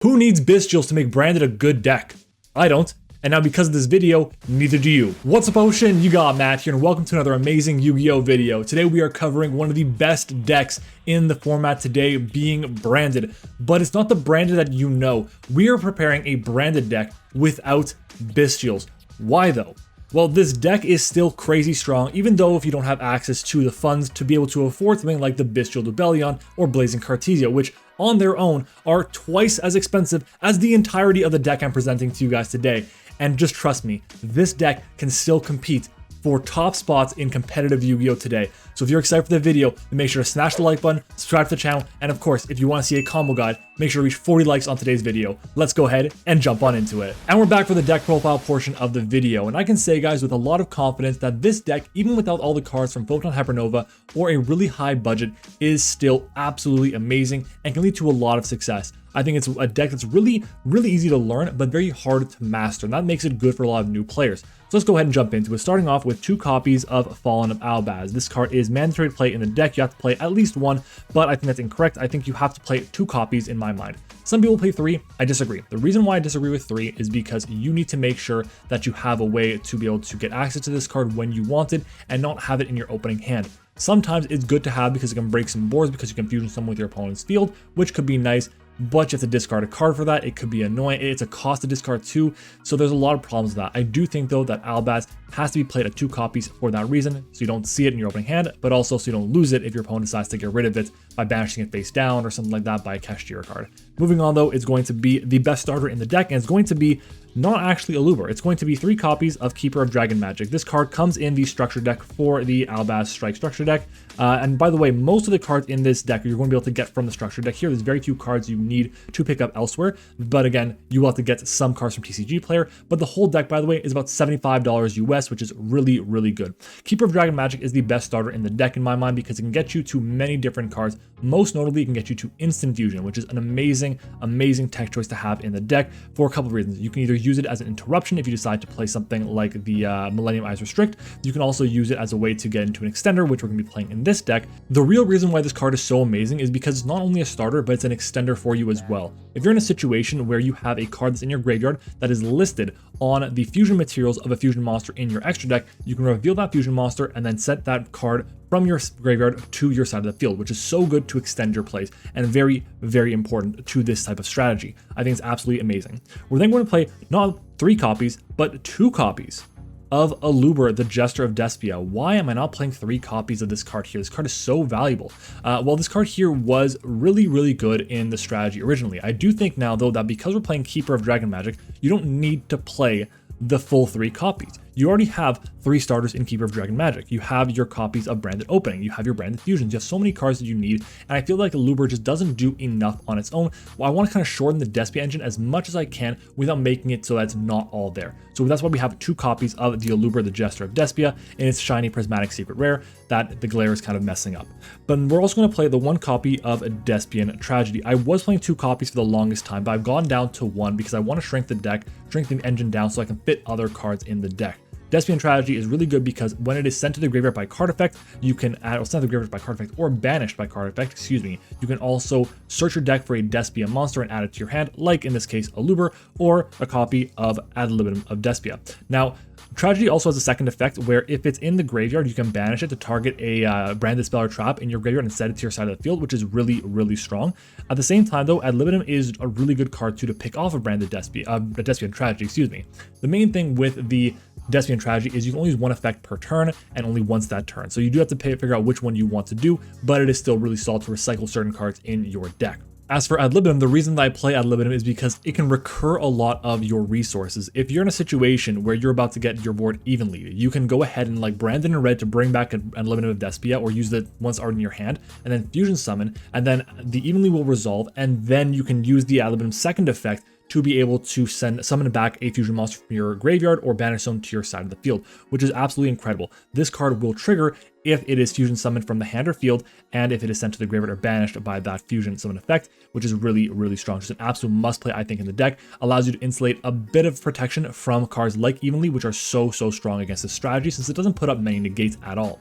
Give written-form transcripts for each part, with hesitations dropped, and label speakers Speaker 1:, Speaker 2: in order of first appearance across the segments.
Speaker 1: Who needs Bystials to make Branded a good deck? I don't. And now because of this video, neither do you. What's up, Ocean? You got Matt here, and welcome to another amazing Yu-Gi-Oh video. Today we are covering one of the best decks in the format today, being Branded. But it's not the Branded that you know. We are preparing a Branded deck without Bystials. Why though? Well, this deck is still crazy strong, even though if you don't have access to the funds to be able to afford something like the Bystial Rebellion or Blazing Cartesia, which on their own are twice as expensive as the entirety of the deck I'm presenting to you guys today. And just trust me, this deck can still compete for top spots in competitive Yu-Gi-Oh today. So if you're excited for the video, then make sure to smash the like button, subscribe to the channel, and of course, if you want to see a combo guide, make sure to reach 40 likes on today's video. Let's go ahead and jump on into it. And we're back for the deck profile portion of the video, and I can say, guys, with a lot of confidence that this deck, even without all the cards from Photon Hypernova or a really high budget, is still absolutely amazing and can lead to a lot of success. I think it's a deck that's really easy to learn, but very hard to master, and that makes it good for a lot of new players. So let's go ahead and jump into it, starting off with 2 copies of Fallen of Albaz. This card is mandatory to play in the deck. You have to play at least 1, but I think that's incorrect. I think you have to play 2 copies in my mind. Some people play 3, I disagree. The reason why I disagree with 3 is because you need to make sure that you have a way to be able to get access to this card when you want it and not have it in your opening hand. Sometimes it's good to have because it can break some boards because you can fusion some with your opponent's field, which could be nice, but you have to discard a card for that. It could be annoying. It's a cost to discard too, so there's a lot of problems with that. I do think though that Albaz has to be played at 2 copies for that reason, so you don't see it in your opening hand, but also so you don't lose it if your opponent decides to get rid of it by banishing it face down or something like that by a Cashier card. Moving on though, it's going to be the best starter in the deck, and it's going to be not actually a Luber. It's going to be 3 copies of Keeper of Dragon Magic. This card comes in the structure deck for the Albaz Strike structure deck. And by the way, most of the cards in this deck you're going to be able to get from the structure deck here. There's very few cards you need to pick up elsewhere. But again, you will have to get some cards from TCG Player. But the whole deck, by the way, is about $75 US, which is really good. Keeper of Dragon Magic is the best starter in the deck in my mind because it can get you to many different cards. Most notably, it can get you to Instant Fusion, which is an amazing tech choice to have in the deck for a couple of reasons. You can either use it as an interruption if you decide to play something like the Millennium Eyes Restrict. You can also use it as a way to get into an extender, which we're going to be playing in this deck. The real reason why this card is so amazing is because it's not only a starter, but it's an extender for you as well. If you're in a situation where you have a card that's in your graveyard that is listed on the fusion materials of a fusion monster in your extra deck, you can reveal that fusion monster and then set that card from your graveyard to your side of the field, which is so good to extend your plays and very important to this type of strategy. I think it's absolutely amazing. We're then going to play not 3 copies, but 2 copies of Aluber, the Jester of Despia. Why am I not playing 3 copies of this card here? This card is so valuable. Well, this card here was really good in the strategy originally. I do think now though that because we're playing Keeper of Dragon Magic, you don't need to play the full 3 copies. You already have 3 starters in Keeper of Dragon Magic. You have your copies of Branded Opening. You have your Branded Fusions. You have so many cards that you need, and I feel like the Luber just doesn't do enough on its own. Well, I want to kind of shorten the Despia engine as much as I can without making it so that it's not all there. So that's why we have 2 copies of the Aluber, the Jester of Despia, in its shiny Prismatic Secret Rare that the glare is kind of messing up. But we're also going to play the 1 copy of Despian Tragedy. I was playing 2 copies for the longest time, but I've gone down to 1 because I want to shrink the deck, shrink the engine down so I can fit other cards in the deck. Despian Tragedy is really good because when it is sent to the graveyard by card effect, you can add, or sent to the graveyard by card effect, or banished by card effect, excuse me, you can also search your deck for a Despia monster and add it to your hand, like in this case, a Luber, or a copy of Ad Libitum of Despia. Now, Tragedy also has a second effect where if it's in the graveyard, you can banish it to target a branded spell or trap in your graveyard and set it to your side of the field, which is really strong. At the same time though, Ad Libitum is a really good card too to pick off a branded Despian Tragedy, excuse me. The main thing with the Despian Tragedy is you can only use 1 effect per turn and only once that turn. So you do have to figure out which one you want to do, but it is still really solid to recycle certain cards in your deck. As for Ad Libitum, the reason that I play Ad Libitum is because it can recur a lot of your resources. If you're in a situation where you're about to get your board evenly, you can go ahead and like Branded in red to bring back Ad Libitum of Despia, or use it once already in your hand, and then Fusion Summon, and then the evenly will resolve, and then you can use the Ad Libitum second effect to be able to summon back a fusion monster from your graveyard or banish them to your side of the field, which is absolutely incredible. This card will trigger if it is fusion summoned from the hand or field, and if it is sent to the graveyard or banished by that fusion summon effect, which is really strong. Just an absolute must play, I think, in the deck. Allows you to insulate a bit of protection from cards like Evenly, which are so strong against this strategy, since it doesn't put up many negates at all.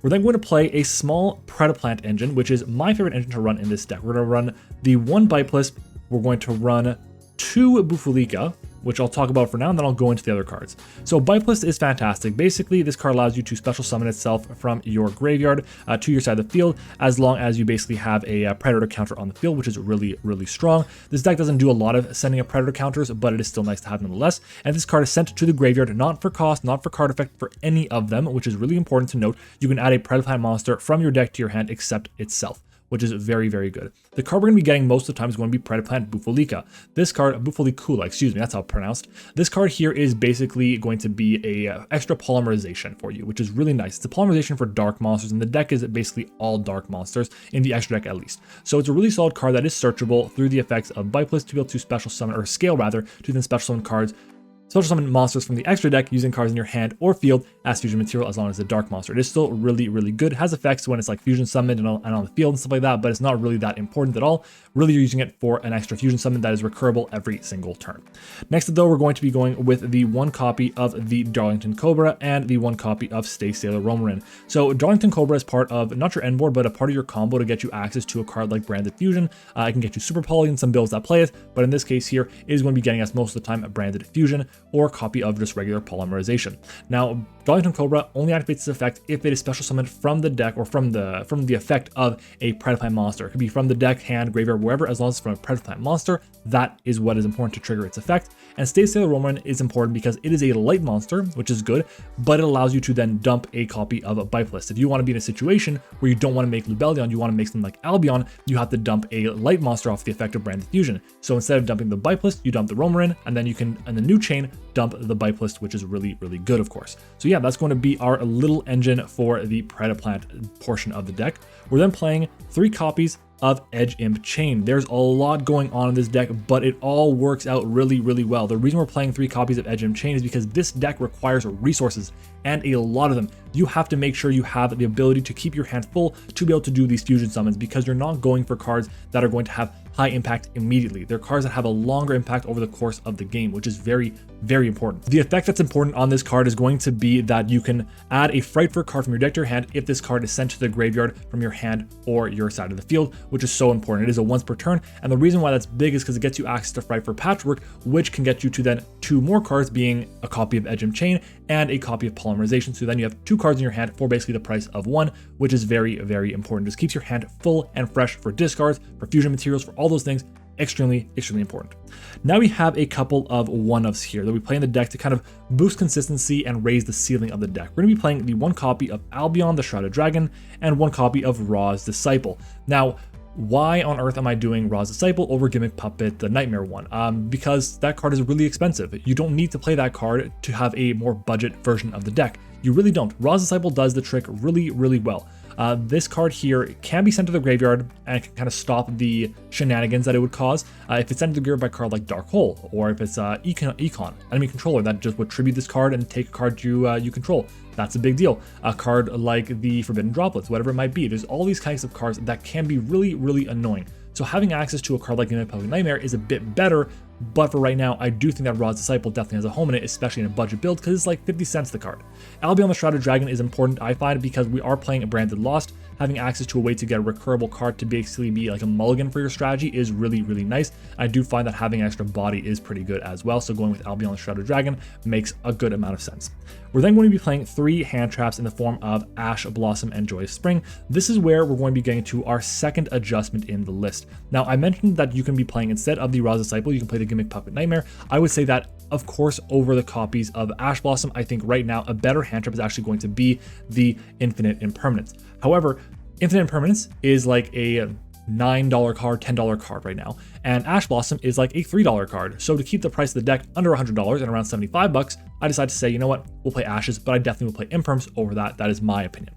Speaker 1: We're then going to play a small Predaplant engine, which is my favorite engine to run in this deck. We're going to run the 1 Bipless we're going to run 2 Bufulika, which I'll talk about for now, and then I'll go into the other cards. So Bystials is fantastic. Basically, this card allows you to special summon itself from your graveyard to your side of the field, as long as you basically have a predator counter on the field, which is really, really strong. This deck doesn't do a lot of sending up predator counters, but it is still nice to have nonetheless. And this card is sent to the graveyard, not for cost, not for card effect, for any of them, which is really important to note. You can add a predator plant monster from your deck to your hand except itself, which is very, very good. The card we're going to be getting most of the time is going to be Predaplant Bufulika. This card, Bufulikula, excuse me, that's how it's pronounced. This card here is basically going to be a extra polymerization for you, which is really nice. It's a polymerization for dark monsters, and the deck is basically all dark monsters, in the extra deck at least. So it's a really solid card that is searchable through the effects of Bystials to be able to special summon, or scale rather, to then special summon cards. Special summon monsters from the extra deck using cards in your hand or field as fusion material, as long as it's a dark monster. It is still really, really good. It has effects when it's like fusion summoned and on the field and stuff like that, but it's not really that important at all. Really, you're using it for an extra fusion summon that is recurable every single turn. Next up though, we're going to be going with the 1 copy of the Darlington Cobra and the 1 copy of Stay Sailor Romarin. So Darlington Cobra is part of, not your end board, but a part of your combo to get you access to a card like Branded Fusion. It can get you Super Poly and some builds that play it, but in this case here, it is going to be getting us most of the time a Branded Fusion or a copy of just regular polymerization. Now, Darlington Cobra only activates this effect if it is special summoned from the deck or from the effect of a Predaplant monster. It could be from the deck, hand, graveyard, wherever, as long as it's from a Predaplant monster. That is what is important to trigger its effect. And Stay Sailor Romarin is important because it is a light monster, which is good, but it allows you to then dump a copy of a Bystials. If you want to be in a situation where you don't want to make Lubellion, you want to make something like Albion, you have to dump a light monster off the effect of Branded Fusion. So instead of dumping the Bystials, you dump the Romarin, and then you can, in the new chain, dump the Bystials, which is really, really good, of course. So yeah, that's going to be our little engine for the Predaplant portion of the deck. We're then playing 3 copies of Edge Imp Chain. There's a lot going on in this deck, but it all works out really, really well. The reason we're playing 3 copies of Edge Imp Chain is because this deck requires resources, and a lot of them. You have to make sure you have the ability to keep your hand full to be able to do these fusion summons, because you're not going for cards that are going to have high impact immediately. They're cards that have a longer impact over the course of the game, which is very, very important. The effect that's important on this card is going to be that you can add a Frightfur card from your deck to your hand if this card is sent to the graveyard from your hand or your side of the field, which is so important. It is a once per turn, and the reason why that's big is because it gets you access to Frightfur Patchwork, which can get you to then 2 more cards, being a copy of Edge Imp Chain and a copy of Polymerization. So then you have 2 cards in your hand for basically the price of 1, which is very, very important. Just keeps your hand full and fresh for discards, for fusion materials, for all those things. Extremely, extremely important. Now we have a couple of 1-ofs here that we play in the deck to kind of boost consistency and raise the ceiling of the deck. We're going to be playing the 1 copy of Albion, the Shrouded Dragon, and 1 copy of Ra's Disciple. Now, why on earth am I doing Ra's Disciple over Gimmick Puppet, the Nightmare one? Because that card is really expensive. You don't need to play that card to have a more budget version of the deck. You really don't. Ra's Disciple does the trick really, really well. This card here can be sent to the graveyard and can kind of stop the shenanigans that it would cause if it's sent to the graveyard by a card like Dark Hole, or if it's Econ, enemy controller, that just would tribute this card and take a card you control. That's a big deal. A card like the Forbidden Droplets, whatever it might be. There's all these kinds of cards that can be really, really annoying. So having access to a card like Gimmick Puppet Nightmare is a bit better, but for right now, I do think that Ra's Disciple definitely has a home in it, especially in a budget build, because it's like 50 cents the card. Albion the Shrouded Dragon is important, I find, because we are playing a Branded Lost. Having access to a way to get a recurable card to basically be like a mulligan for your strategy is really, really nice. I do find that having extra body is pretty good as well, so going with Albion the Shrouded Dragon makes a good amount of sense. We're then going to be playing 3 hand traps in the form of Ash Blossom and Joyous Spring. This is where we're going to be getting to our second adjustment in the list. Now, I mentioned that you can be playing, instead of the Ra's Disciple, you can play the Gimmick Puppet Nightmare. I would say that, of course, over the copies of Ash Blossom, I think right now a better hand trap is actually going to be the Infinite Impermanence. However, Infinite Impermanence is like a $9 card, $10 card right now, and Ash Blossom is like a $3 card. So to keep the price of the deck under $100 and around 75 bucks, I decided to say, you know what, we'll play Ashes, but I definitely will play Imperms over that. That is my opinion.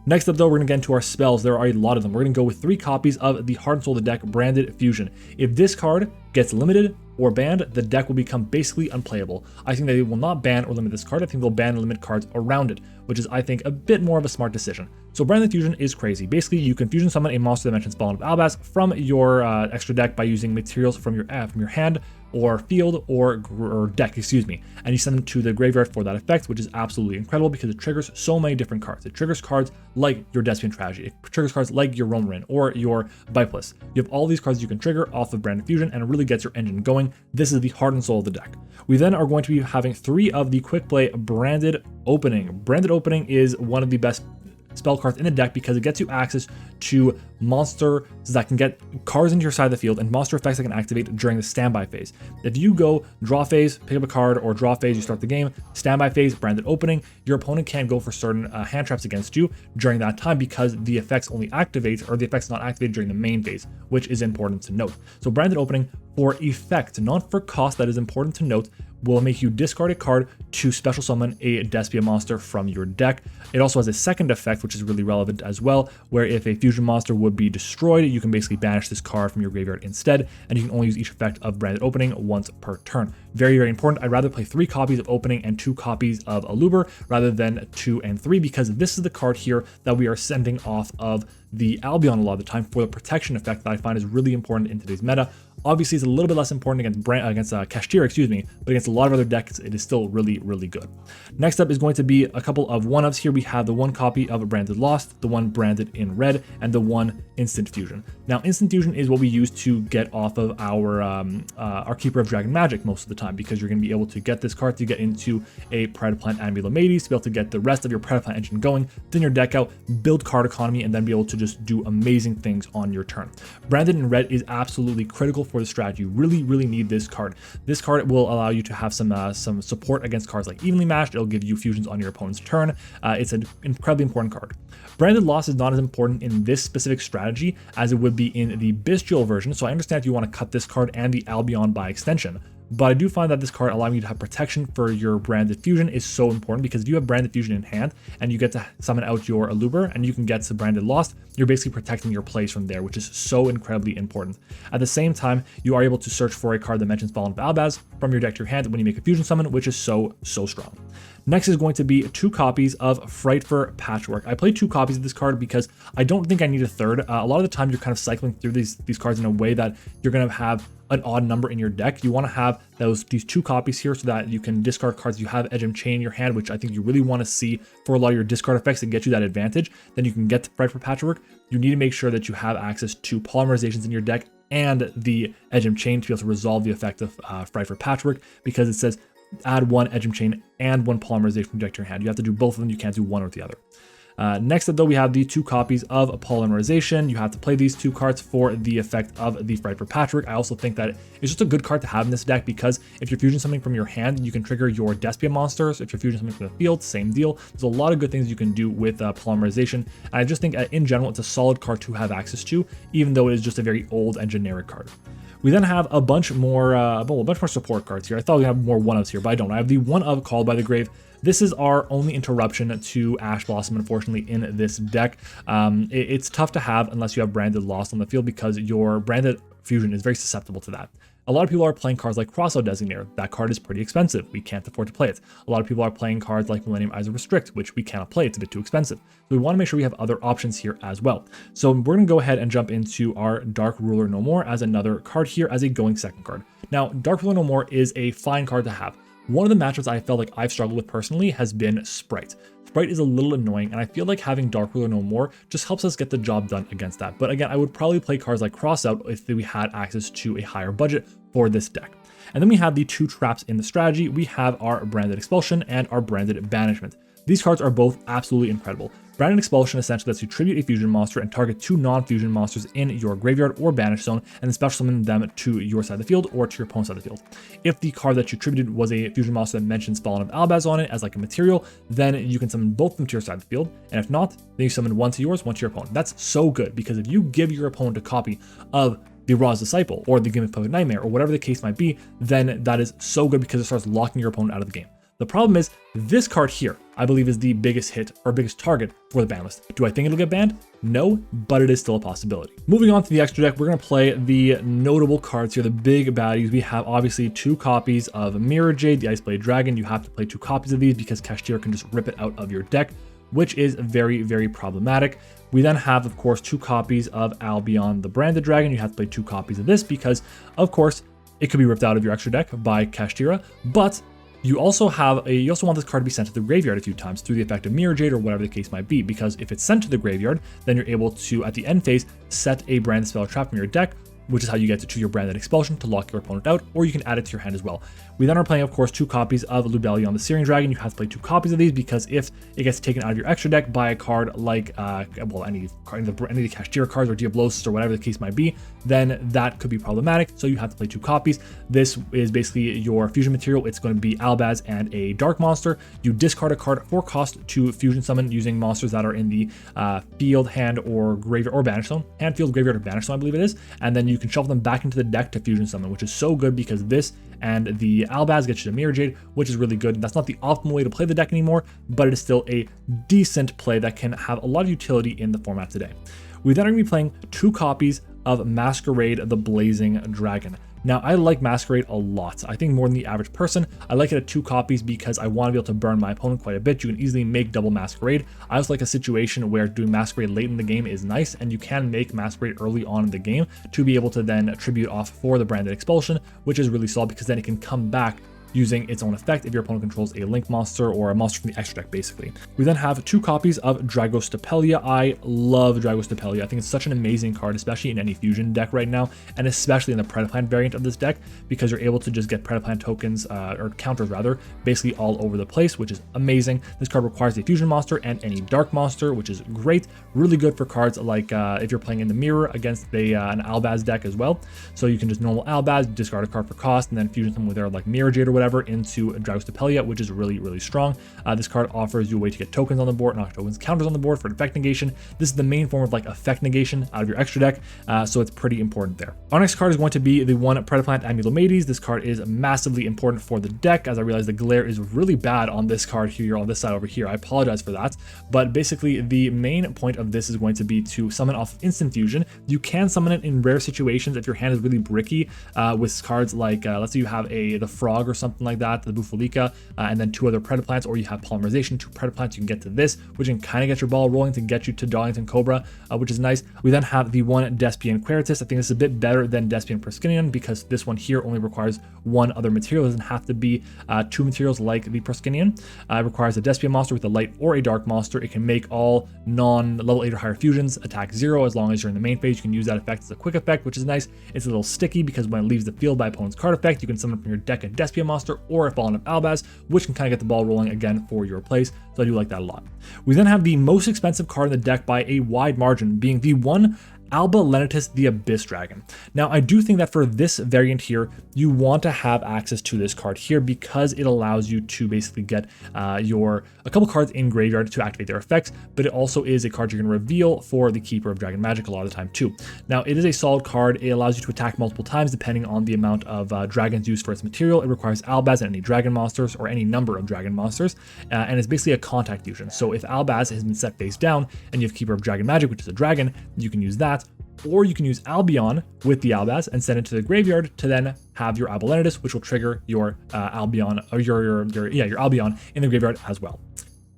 Speaker 1: Next up though, we're going to get into our spells. There are a lot of them. We're going to go with 3 copies of the Heart and Soul of the deck, Branded Fusion. If this card gets limited or banned, the deck will become basically unplayable. I think they will not ban or limit this card. I think they'll ban and limit cards around it, which is, I think, a bit more of a smart decision. So Branded Fusion is crazy. Basically, you can fusion summon a Monster Dimension Spawn of Albaz from your extra deck by using materials from your hand or field or deck, excuse me, and you send them to the graveyard for that effect, which is absolutely incredible because it triggers so many different cards. It triggers cards like your Despian Tragedy, it triggers cards like your Roamin or your Bystials. You have all these cards you can trigger off of Branded Fusion, and it really gets your engine going. This is the heart and soul of the deck. We then are going to be having 3 of the quick play Branded Opening. Branded Opening is one of the best spell cards in the deck because it gets you access to monsters that can get cards into your side of the field and monster effects that can activate during the standby phase. If you go draw phase, pick up a card, or draw phase, you start the game, standby phase, Branded Opening, your opponent can't go for certain hand traps against you during that time because the effects only activate, or the effect's not activated during the main phase, which is important to note. So Branded Opening for effect, not for cost, that is important to note, will make you discard a card to special summon a Despia monster from your deck. It also has a second effect, which is really relevant as well, where if a fusion monster would be destroyed, you can basically banish this card from your graveyard instead, and you can only use each effect of Branded Opening once per turn. Very, very important. I'd rather play 3 copies of Opening and 2 copies of Aluber rather than 2 and 3, because this is the card here that we are sending off of the Albion a lot of the time for the protection effect that I find is really important in today's meta. Obviously, it's a little bit less important against Kashtira, excuse me, but against a lot of other decks, it is still really, really good. Next up is going to be a couple of one-ofs here. We have the 1 copy of Branded Lost, the 1 branded in red, and the 1 Instant Fusion. Now, Instant Fusion is what we use to get off of our Keeper of Dragon Magic most of the time, because you're going to be able to get this card to get into a Predaplant Ambulomades, to be able to get the rest of your Predaplant engine going, thin your deck out, build card economy, and then be able to just do amazing things on your turn. Branded in red is absolutely critical for the strategy. You really, really need this card. This card will allow you to have some support against cards like Evenly Matched. It'll give you fusions on your opponent's turn. It's an incredibly important card. Branded Loss is not as important in this specific strategy as it would be in the Bystial version, so I understand if you want to cut this card and the Albion by extension. But I do find that this card allowing you to have protection for your Branded Fusion is so important, because if you have Branded Fusion in hand and you get to summon out your Aluber and you can get some Branded Lost, you're basically protecting your plays from there, which is so incredibly important. At the same time, you are able to search for a card that mentions Fallen of Albaz from your deck to your hand when you make a fusion summon, which is so strong. Next is going to be 2 copies of Frightful Patchwork. I played 2 copies of this card because I don't think I need a third. A lot of the time you're kind of cycling through these cards in a way that you're going to have an odd number in your deck. You want to have these 2 copies here so that you can discard cards. You have Edge and Chain in your hand, which I think you really want to see for a lot of your discard effects and get you that advantage. Then you can get to Frightful Patchwork. You need to make sure that you have access to polymerizations in your deck and the Edge and Chain to be able to resolve the effect of Frightful Patchwork, because it says add 1 Edge and Chain and 1 polymerization from deck to your hand. You have to do both of them. You can't do one or the other. Next up, though, we have the 2 copies of Polymerization. You have to play these 2 cards for the effect of the Frightful Patchwork. I also think that it's just a good card to have in this deck, because if you're fusion something from your hand, you can trigger your Despia monsters. If you're fusion something from the field, same deal. There's a lot of good things you can do with Polymerization, and I just think in general it's a solid card to have access to, even though it is just a very old and generic card. We then have a bunch more support cards here. I thought we have more one-ofs here, but I don't. I have the one-of Called by the Grave. This is our only interruption to Ash Blossom, unfortunately, in this deck. It's tough to have unless you have Branded Lost on the field, because your Branded Fusion is very susceptible to that. A lot of people are playing cards like Crossout Designator. That card is pretty expensive. We can't afford to play it. A lot of people are playing cards like Millennium Eyes of Restrict, which we cannot play. It's a bit too expensive. So we want to make sure we have other options here as well. So we're going to go ahead and jump into our Dark Ruler No More as another card here as a going second card. Now, Dark Ruler No More is a fine card to have. One of the matchups I felt like I've struggled with personally has been Sprite. Sprite is a little annoying, and I feel like having Dark Ruler No More just helps us get the job done against that. But again, I would probably play cards like Crossout if we had access to a higher budget for this deck. And then we have the 2 traps in the strategy. We have our Branded Expulsion and our Branded Banishment. These cards are both absolutely incredible. Branded Expulsion essentially lets you tribute a fusion monster and target 2 non-fusion monsters in your graveyard or banish zone, and then special summon them to your side of the field or to your opponent's side of the field. If the card that you tributed was a fusion monster that mentions Fallen of Albaz on it as like a material, then you can summon both of them to your side of the field, and if not, then you summon 1 to yours, 1 to your opponent. That's so good, because if you give your opponent a copy of the Ra's Disciple or the Gimmick Puppet Nightmare or whatever the case might be, then that is so good because it starts locking your opponent out of the game. The problem is, this card here, I believe, is the biggest hit or biggest target for the ban list. Do I think it'll get banned? No, but it is still a possibility. Moving on to the extra deck, we're going to play the notable cards here, the big baddies. We have obviously 2 copies of Mirror Jade, the Iceblade Dragon. You have to play 2 copies of these because Kashtira can just rip it out of your deck, which is very, very problematic. We then have, of course, 2 copies of Albion the Branded Dragon. You have to play 2 copies of this because, of course, it could be ripped out of your extra deck by Kashtira, but you also want this card to be sent to the graveyard a few times through the effect of Mirror Jade or whatever the case might be, because if it's sent to the graveyard, then you're able to, at the end phase, set a branded spell or trap from your deck, which is how you get to choose your branded expulsion to lock your opponent out, or you can add it to your hand as well. We then are playing, of course, 2 copies of Lubellion the Searing Dragon. You have to play 2 copies of these because if it gets taken out of your extra deck by a card like, any of the Kashtira cards or Diablosis or whatever the case might be, then that could be problematic. So you have to play 2 copies. This is basically your fusion material. It's going to be Albaz and a Dark Monster. You discard a card for cost to fusion summon using monsters that are in the field, hand, or graveyard, or Banish Zone. Hand, field, graveyard, or Banish Zone, I believe it is. And then you can shuffle them back into the deck to fusion summon, which is so good because this and the Albaz gets you to Mirror Jade, which is really good. That's not the optimal way to play the deck anymore, but it is still a decent play that can have a lot of utility in the format today. We then are going to be playing 2 copies of Masquerade the Blazing Dragon. Now, I like Masquerade a lot. I think more than the average person. I like it at 2 copies because I want to be able to burn my opponent quite a bit. You can easily make double Masquerade. I also like a situation where doing Masquerade late in the game is nice, and you can make Masquerade early on in the game to be able to then tribute off for the branded expulsion, which is really solid because then it can come back using its own effect if your opponent controls a Link monster or a monster from the extra deck, basically. We then have 2 copies of Dragostapelia. I love Dragostapelia. I think it's such an amazing card, especially in any fusion deck right now, and especially in the Predaplant variant of this deck, because you're able to just get Predaplant tokens, or counters rather, basically all over the place, which is amazing. This card requires a fusion monster and any dark monster, which is great. Really good for cards like if you're playing in the mirror against an Albaz deck as well. So you can just normal Albaz, discard a card for cost, and then fusion them with their like Mirror Jade or whatever into Dragostapelia, which is really, really strong. This card offers you a way to get tokens on the board, not tokens, counters on the board for effect negation. This is the main form of like effect negation out of your extra deck, so it's pretty important there. Our next card is going to be the one Predaplant Amulomades. This card is massively important for the deck, as I realize the glare is really bad on this card here, on this side over here. I apologize for that, but basically the main point of this is going to be to summon off instant fusion. You can summon it in rare situations if your hand is really bricky with cards like, let's say you have the Frog or something like that, the Bufalica, and then 2 other Predaplants, or you have Polymerization, 2 Predaplants, you can get to this, which can kind of get your ball rolling to get you to Darlington Cobra, which is nice. We then have the one Despian Queritus. I think this is a bit better than Despian Proskinion because this one here only requires 1 other material. It doesn't have to be 2 materials like the Proskinion. It requires a Despian monster with a light or a dark monster. It can make all non-level 8 or higher fusions attack 0 as long as you're in the main phase. You can use that effect as a quick effect, which is nice. It's a little sticky because when it leaves the field by opponent's card effect, you can summon from your deck a Despian monster or a Fallen of Albaz, which can kind of get the ball rolling again for your plays. So I do like that a lot. We then have the most expensive card in the deck by a wide margin, being the one Alba Lenitus the Abyss Dragon. Now, I do think that for this variant here, you want to have access to this card here because it allows you to basically get a couple cards in graveyard to activate their effects, but it also is a card you're going to reveal for the Keeper of Dragon Magic a lot of the time too. Now, it is a solid card. It allows you to attack multiple times depending on the amount of dragons used for its material. It requires Albaz and any dragon monsters or any number of dragon monsters, and it's basically a contact fusion. So if Albaz has been set face down and you have Keeper of Dragon Magic, which is a dragon, you can use that. Or you can use Albion with the Albaz and send it to the graveyard to then have your Alba Lenitus, which will trigger your Albion, or your Albion in the graveyard as well.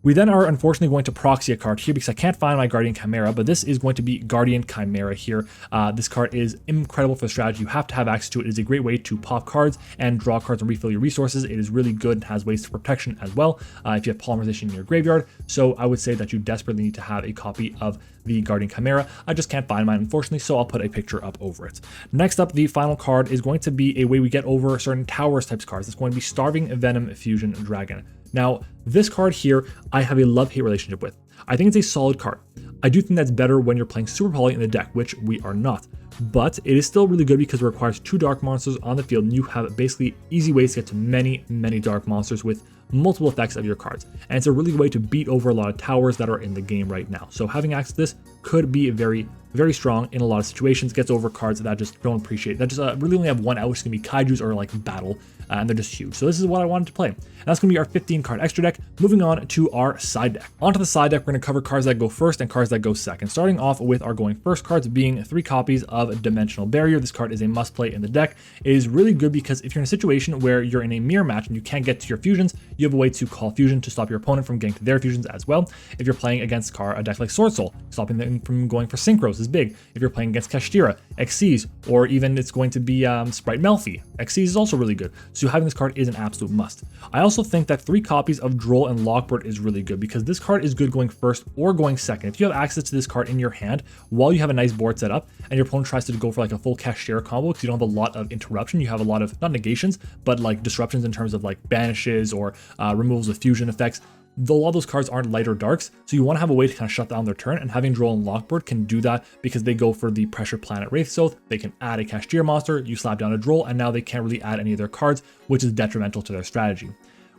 Speaker 1: We then are unfortunately going to proxy a card here because I can't find my Guardian Chimera, but this is going to be Guardian Chimera here. This card is incredible for strategy. You have to have access to it. It is a great way to pop cards and draw cards and refill your resources. It is really good and has ways to protection as well if you have Polymerization in your graveyard. So I would say that you desperately need to have a copy of the Guardian Chimera. I just can't find mine, unfortunately, so I'll put a picture up over it. Next up, the final card is going to be a way we get over certain Towers types cards. It's going to be Starving Venom Fusion Dragon. Now, this card here, I have a love-hate relationship with. I think it's a solid card. I do think that's better when you're playing Super Poly in the deck, which we are not. But it is still really good because it requires 2 dark monsters on the field, and you have basically easy ways to get to many, many dark monsters with multiple effects of your cards. And it's a really good way to beat over a lot of towers that are in the game right now. So having access to this could be very, very strong in a lot of situations. Gets over cards that just don't appreciate, that just really only have one out, which is going to be Kaijus or like Battle, and they're just huge. So this is what I wanted to play. And that's going to be our 15 card extra deck. Moving on to our side deck. Onto the side deck, we're going to cover cards that go first and cards that go second. Starting off with our going first cards being 3 copies of of Dimensional Barrier. This card is a must play in the deck. It is really good because if you're in a situation where you're in a mirror match and you can't get to your fusions, you have a way to call fusion to stop your opponent from getting to their fusions as well. If you're playing against a deck like Sword Soul, stopping them from going for synchros is big. If you're playing against Kashtira, Xyz, or even it's going to be Sprite Melfi, Xyz is also really good. So having this card is an absolute must. I also think that 3 copies of Droll and Lockbird is really good because this card is good going first or going second. If you have access to this card in your hand while you have a nice board set up and your opponent tries to go for like a full Kashtira combo because you don't have a lot of interruption, you have a lot of, not negations, but like disruptions in terms of like banishes or removals of fusion effects. A lot of those cards aren't light or darks, so you want to have a way to kind of shut down their turn, and having Droll and Lockbird can do that because they go for the Pressure Planet Wraithsoth. They can add a Kashtira monster, you slap down a Droll, and now they can't really add any of their cards, which is detrimental to their strategy.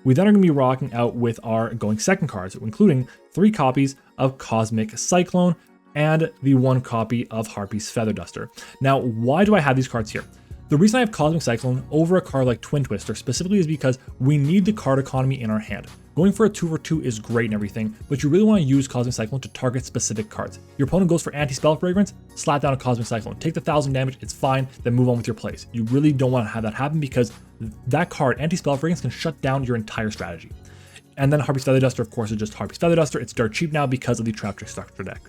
Speaker 1: We then are going to be rocking out with our going second cards, including 3 copies of Cosmic Cyclone and the 1 copy of Harpy's Feather Duster. Now, why do I have these cards here? The reason I have Cosmic Cyclone over a card like Twin Twister specifically is because we need the card economy in our hand. Going for a 2 for 2 is great and everything, but you really want to use Cosmic Cyclone to target specific cards. Your opponent goes for Anti-Spell Fragrance, slap down a Cosmic Cyclone, take the 1000 damage, it's fine, then move on with your plays. You really don't want to have that happen because that card, Anti-Spell Fragrance, can shut down your entire strategy. And then Harpy's Feather Duster, of course, is just Harpy's Feather Duster. It's dirt cheap now because of the Trap Trick Structure deck.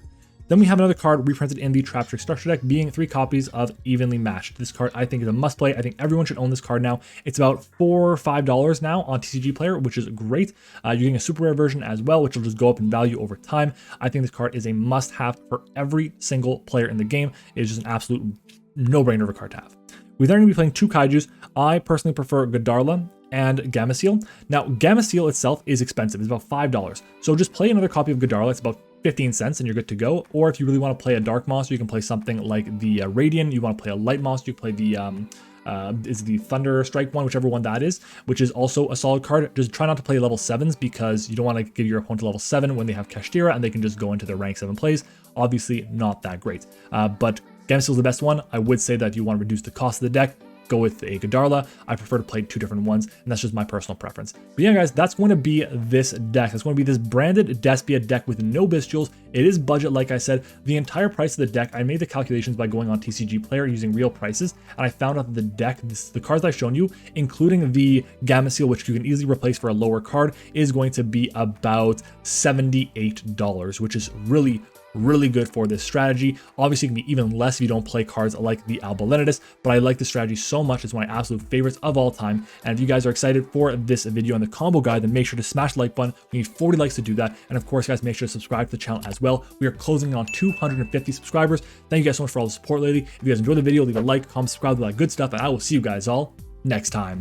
Speaker 1: Then we have another card reprinted in the Trap Trick Structure deck, being 3 copies of Evenly Matched. This card I think is a must play. I think everyone should own this card now. It's about $4 or $5 now on TCG Player, which is great. You're getting a super rare version as well, which will just go up in value over time. I think this card is a must have for every single player in the game. It's just an absolute no-brainer of a card to have. We're then going to be playing 2 Kaijus. I personally prefer Godarla and Gameciel. Now, Gameciel itself is expensive. It's about $5. So just play another copy of Godarla. It's about 15 cents and you're good to go. Or if you really want to play a dark monster, you can play something like the Radiant. You want to play a light monster, you play the is the Thunder Strike one, whichever one that is, which is also a solid card. Just try not to play level 7s because you don't want to give your opponent level 7 when they have Kashtira and they can just go into their rank 7 plays. Obviously not that great, but Gameciel is the best one. I would say that if you want to reduce the cost of the deck, go with a Godarla. I prefer to play 2 different ones, and that's just my personal preference. But yeah, guys, that's going to be this deck. That's going to be this branded Despia deck with no Bystials. It is budget, like I said. The entire price of the deck, I made the calculations by going on TCG Player using real prices, and I found out that the deck, the cards I've shown you, including the Gameciel, which you can easily replace for a lower card, is going to be about $78, which is really good for this strategy. Obviously, it can be even less if you don't play cards like the Albalenitus, but I like this strategy so much. It's one of my absolute favorites of all time. And if you guys are excited for this video and the combo guide, then make sure to smash the like button. We need 40 likes to do that. And of course, guys, make sure to subscribe to the channel as well. We are closing in on 250 subscribers. Thank you guys so much for all the support lately. If you guys enjoyed the video, leave a like, comment, subscribe, all that good stuff, and I will see you guys all next time.